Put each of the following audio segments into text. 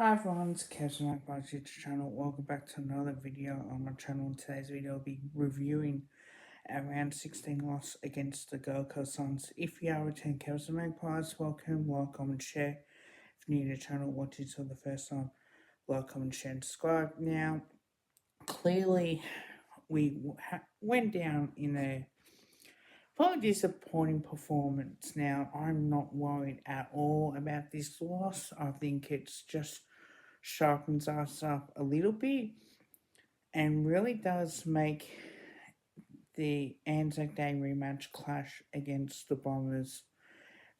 Hi everyone, it's Kevin Mac by YouTube channel. Welcome back to another video on my channel. In today's video, I'll be reviewing our round 16 loss against the Gold Coast Suns. If you are returning Kevin Magpies, welcome, like, comment, share. If you're new to the channel, watching for the first time, like, comment, share, and subscribe. Now, clearly, we went down in a probably disappointing performance. Now, I'm not worried at all about this loss. I think it's just sharpens us up a little bit and really does make the Anzac Day rematch clash against the Bombers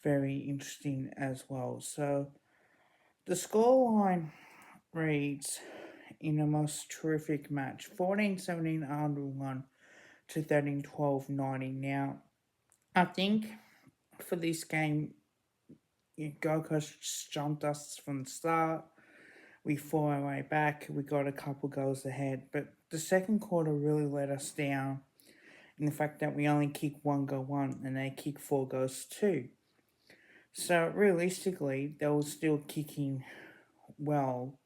very interesting as well. So the scoreline reads in a most terrific match 14-17 Arnold won to 13-12 90. Now, I think for this game, Gold Coast jumped us from the start. We fought our way back. We got a couple goals ahead, but the second quarter really let us down in the fact that we only kicked one goal and they kicked 4 goals too. So realistically, they were still kicking well,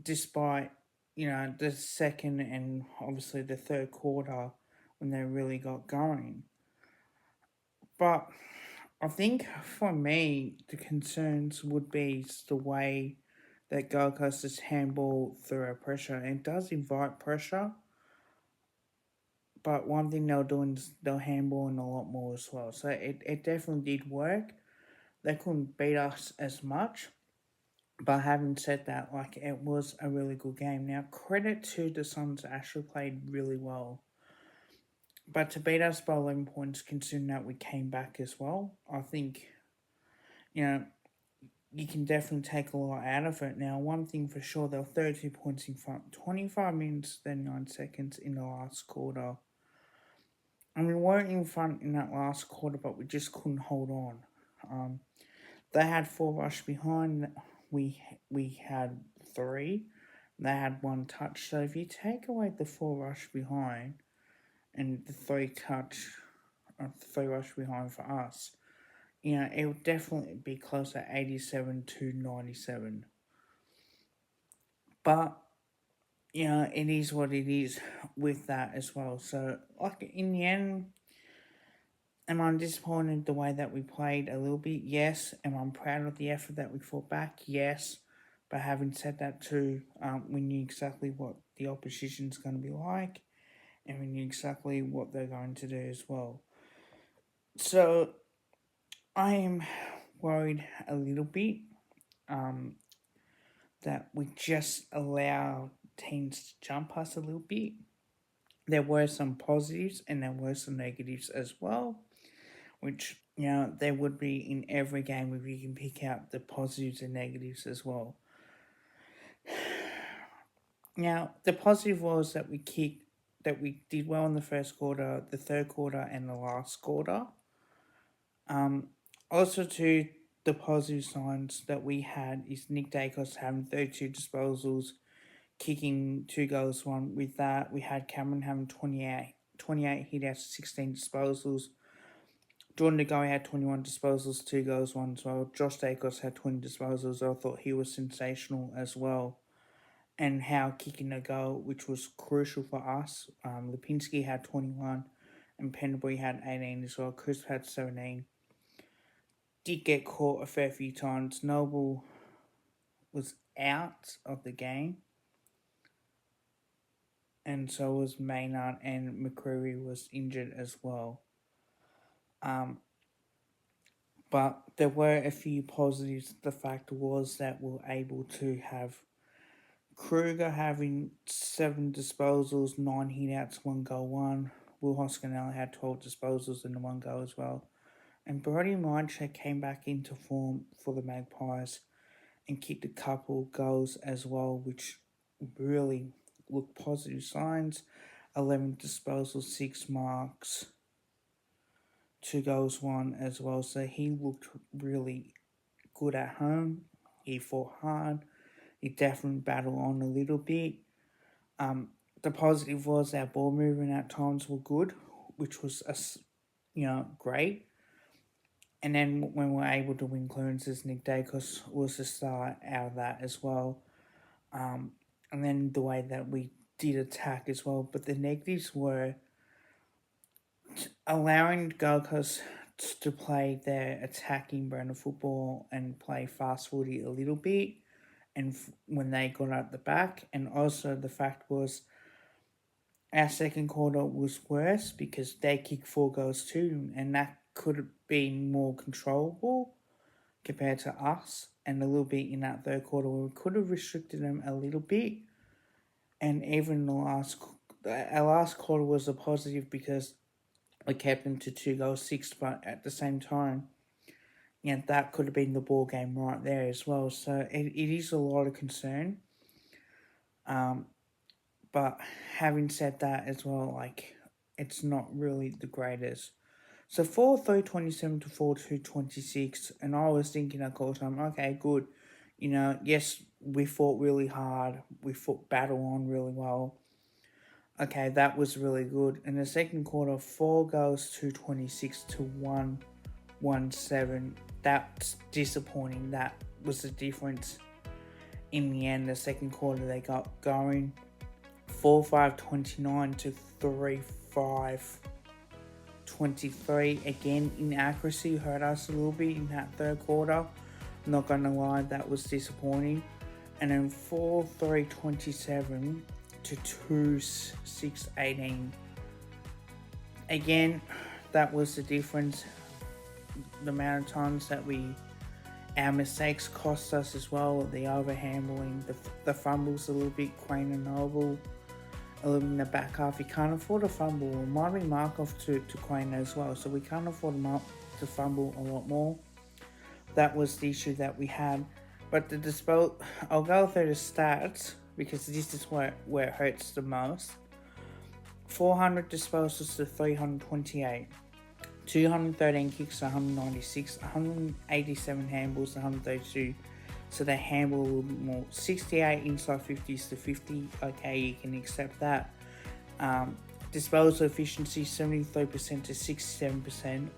despite the second and obviously the third quarter when they really got going. But I think for me, the concerns would be the way that Gold Coast is handball through pressure, and it does invite pressure. But one thing they're doing is they're handballing a lot more as well. So it definitely did work. They couldn't beat us as much. But having said that, like, it was a really good game. Now, credit to the Suns actually played really well. But to beat us by 11 points, considering that we came back as well, I think, you can definitely take a lot out of it. Now, one thing for sure, they were 32 points in front, 25 minutes, then 9 seconds in the last quarter. And we weren't in front in that last quarter, but we just couldn't hold on. They had 4 rush behind. We had 3. They had 1 touch. So if you take away the 4 rush behind and the 3 rush behind for us, it would definitely be closer 87 to 97. But it is what it is with that as well. So, like, in the end, am I disappointed the way that we played a little bit? Yes. Am I proud of the effort that we fought back? Yes. But having said that too, we knew exactly what the opposition's going to be like, and we knew exactly what they're going to do as well. So, I am worried a little bit that we just allow teams to jump us a little bit. There were some positives and there were some negatives as well, which, there would be in every game if you can pick out the positives and negatives as well. Now, the positive was that we did well in the first quarter, the third quarter, and the last quarter. Also, to the positive signs that we had is Nick Dacos having 32 disposals, kicking 2 goals, 1. With that, we had Cameron having 28 hit outs, 16 disposals. Jordan De Goey had 21 disposals, 2 goals, 1 as well. Josh Dacos had 20 disposals. I thought he was sensational as well. And how kicking a goal, which was crucial for us. Lipinski had 21 and Pendlebury had 18 as well. Crisp had 17. Did get caught a fair few times. Noble was out of the game. And so was Maynard, and McCreary was injured as well. But there were a few positives. The fact was that we were able to have Kruger having 7 disposals, 9 hitouts, 1 goal, 1. Will Hoskinella had 12 disposals and 1 goal as well. And Brody Mindcheck came back into form for the Magpies and kicked a couple goals as well, which really looked positive signs. 11 disposals, 6 marks, 2 goals, 1 as well. So he looked really good at home. He fought hard. He definitely battled on a little bit. The positive was our ball movement at times were good, which was great. And then when we were able to win clearances, Nick Dacos was the star out of that as well. And then the way that we did attack as well. But the negatives were allowing Gold Coast to play their attacking brand of football and play fast footy a little bit, and when they got out the back, and also the fact was our second quarter was worse because they kicked 4 goals too, and that could have been more controllable compared to us, and a little bit in that third quarter where we could have restricted them a little bit, and even our last quarter was a positive because we kept them to 2 goals 6, but at the same time, that could have been the ball game right there as well. So it is a lot of concern. But having said that as well, it's not really the greatest. So 4-3-27 to 4-2-26, and I was thinking at call time, okay, good. Yes, we fought really hard. We fought battle on really well. Okay, that was really good. In the second quarter, 4 goals to 26 to 1-17. That's disappointing. That was the difference. In the end, the second quarter they got going. 4-5-29 to 3-5-23. Again, inaccuracy hurt us a little bit in that third quarter. Not gonna lie, that was disappointing. And then 4-3-27 to 2-6-18. Again, that was the difference. The amount of times that our mistakes cost us as well. The overhandling, the fumbles a little bit. Quayne and Noble a little bit in the back half. You can't afford a fumble. It might be Markov to Quayne as well. So we can't afford to fumble a lot more. That was the issue that we had. But I'll go through the stats because this is where it hurts the most. 400 disposals to 328. 213 kicks to 196. 187 handballs to 132. So they handle a little bit more. 68 inside 50s to 50. Okay, you can accept that. Disposal efficiency 73% to 67%.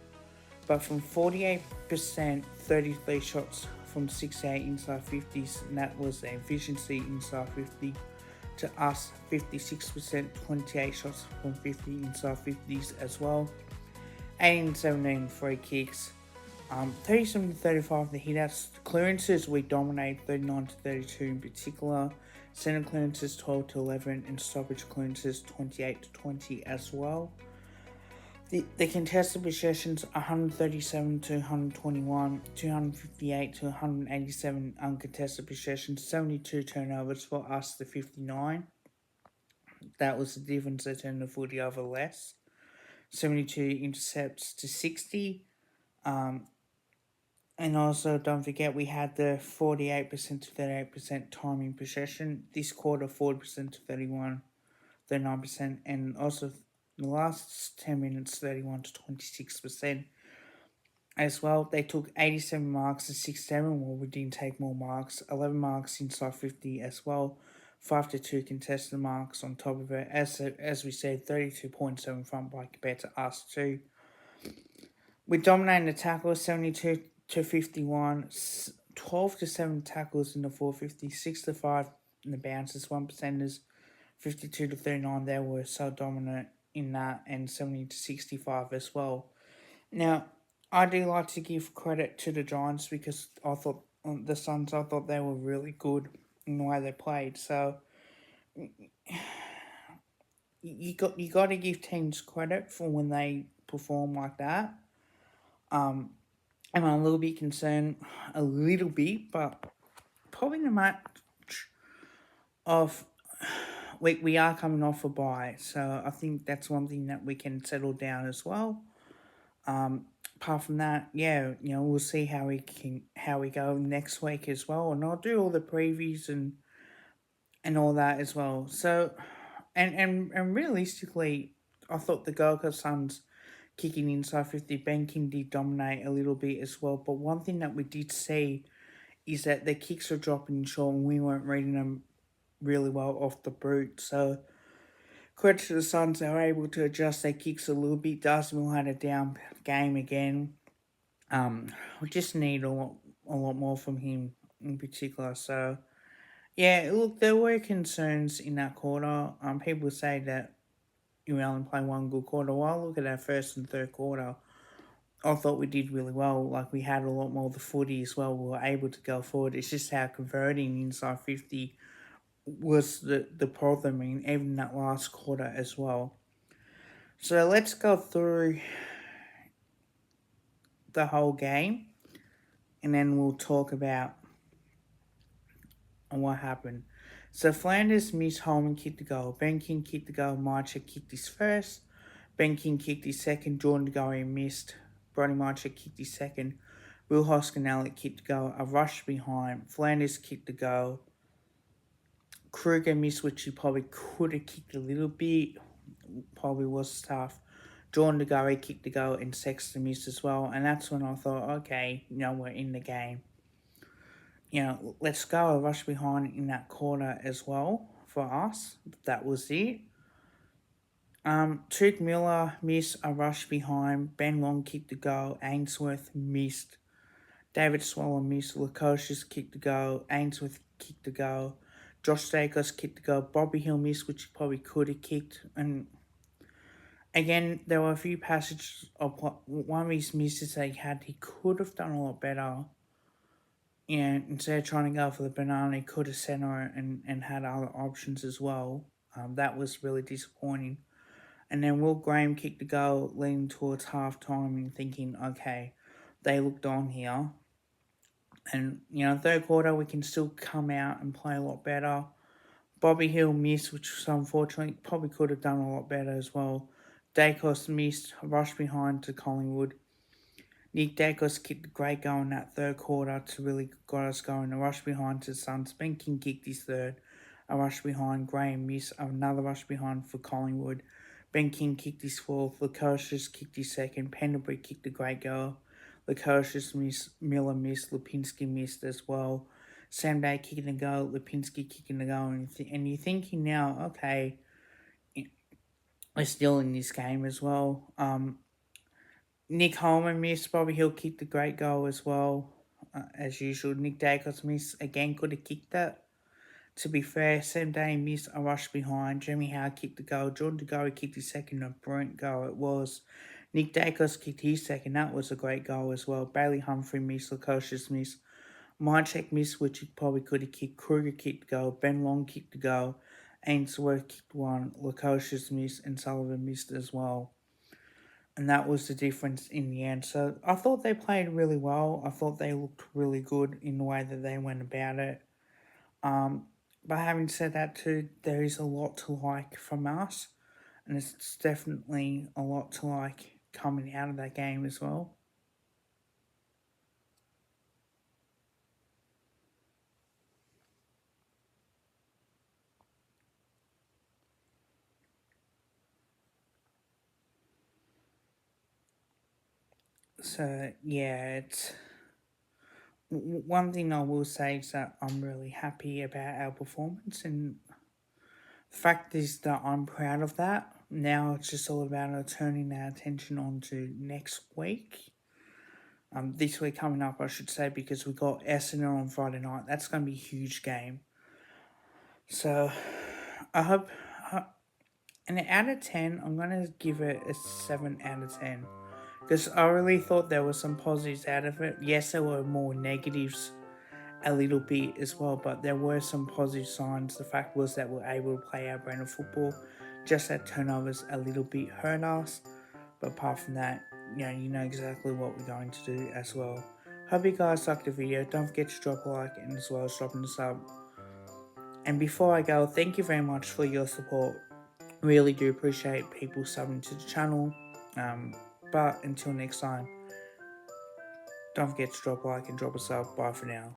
But from 48%, 33 shots from 68 inside 50s, and that was the efficiency inside 50. To us, 56%, 28 shots from 50 inside 50s as well. 18-17 free kicks. 37-35 the hitouts. Clearances we dominated 39-32 in particular. Centre clearances 12-11 and stoppage clearances 28-20 as well. The contested possessions 137 to 121, 258 to 187 uncontested possessions, 72 turnovers for us to 59. That was the difference. They turned the footy over less. 72 intercepts to 60. And also, don't forget, we had the 48% to 38% time in possession. This quarter, 40% to 39%. And also, the last 10 minutes, 31 to 26%. As well, they took 87 marks to 67, well, we didn't take more marks. 11 marks inside 50 as well. 5-2 contested marks on top of it. As we said, 32 points over front by compared to us too. We dominated the tackles, 72 to 51, 12 to 7 tackles in the 450, 6 to 5 in the bounces, 1%ers, 52 to 39. They were so dominant in that, and 70 to 65 as well. Now, I do like to give credit to the Giants because I thought the Suns, I thought they were really good in the way they played. So you got to give teams credit for when they perform like that. I'm a little bit concerned, but probably the match of we are coming off a bye, so I think that's one thing that we can settle down as well. Apart from that, we'll see how we go next week as well, and I'll do all the previews and all that as well. So, and realistically, I thought the Gold Coast Suns kicking inside 50, Ben King did dominate a little bit as well. But one thing that we did see is that the kicks are dropping short and we weren't reading them really well off the boot. So credit to the Suns, they were able to adjust their kicks a little bit. Darcy Moore had a down game again. We just need a lot more from him in particular. So yeah, look, there were concerns in that quarter. People say that you only play one good quarter. Well, look at our first and third quarter. I thought we did really well. Like, we had a lot more of the footy as well. We were able to go forward. It's just how converting inside 50 was the problem in even that last quarter as well. So let's go through the whole game, and then we'll talk about what happened. So Flanders missed Holman kicked the goal. Ben King kicked the goal. Marcher kicked his first. Ben King kicked his second. Jordan DeGoey missed. Brody Marcher kicked his second. Will Hoskin kicked the goal. A rush behind. Flanders kicked the goal. Kruger missed, which he probably could have kicked a little bit. Probably was tough. Jordan DeGoey kicked the goal, and Sexton missed as well. And that's when I thought, okay, we're in the game. Let's go. A rush behind in that quarter as well for us. That was it. Toot Miller missed a rush behind. Ben Long kicked the goal. Ainsworth missed. David Swaller missed. Lukosius kicked the goal. Ainsworth kicked the goal. Josh Dacos kicked the goal. Bobby Hill missed, which he probably could have kicked. And again, there were a few passages of one of his misses that he could have done a lot better. Instead of trying to go for the banana, he could have center and had other options as well. That was really disappointing. And then Will Graham kicked the goal, leading towards half time and thinking, okay, they looked on here. And, third quarter, we can still come out and play a lot better. Bobby Hill missed, which was unfortunate. Probably could have done a lot better as well. Dacos missed, rushed behind to Collingwood. Nick Dacos kicked a great goal in that third quarter to really got us going. A rush behind to the Suns. Ben King kicked his third. A rush behind. Graham missed. Another rush behind for Collingwood. Ben King kicked his fourth. Lukosius kicked his second. Pendlebury kicked a great goal. Lukosius missed. Miller missed. Lipinski missed as well. Sam Day kicking the goal. Lipinski kicking the goal. And you're thinking now, okay, we're still in this game as well. Nick Holman missed. Bobby Hill kicked a great goal as well, as usual. Nick Dacos missed. Again, could have kicked that. To be fair, Sam Day missed a rush behind. Jeremy Howe kicked the goal. Jordan DeGoey kicked his second. A brilliant goal it was. Nick Dacos kicked his second. That was a great goal as well. Bailey Humphrey missed. Lukosius missed. Mychek missed, which he probably could have kicked. Kruger kicked the goal. Ben Long kicked the goal. Ainsworth kicked one. Lukosius missed. And Sullivan missed as well. And that was the difference in the end. So I thought they played really well. I thought they looked really good in the way that they went about it. But having said that too, there is a lot to like from us. And it's definitely a lot to like coming out of that game as well. So yeah, it's one thing I will say is that I'm really happy about our performance, and the fact is that I'm proud of that. Now it's just all about turning our attention on to next week. This week coming up, I should say, because we got Essendon on Friday night. That's going to be a huge game. So I hope, and out of 10, I'm going to give it a 7 out of 10. Because I really thought there were some positives out of it. Yes, there were more negatives a little bit as well, but there were some positive signs. The fact was that we're able to play our brand of football. Just that turnovers a little bit hurt us. But apart from that, you know exactly what we're going to do as well. Hope you guys liked the video. Don't forget to drop a like and as well as dropping a sub. And before I go, thank you very much for your support. Really do appreciate people subbing to the channel. But until next time, don't forget to drop a like and drop a sub. Bye for now.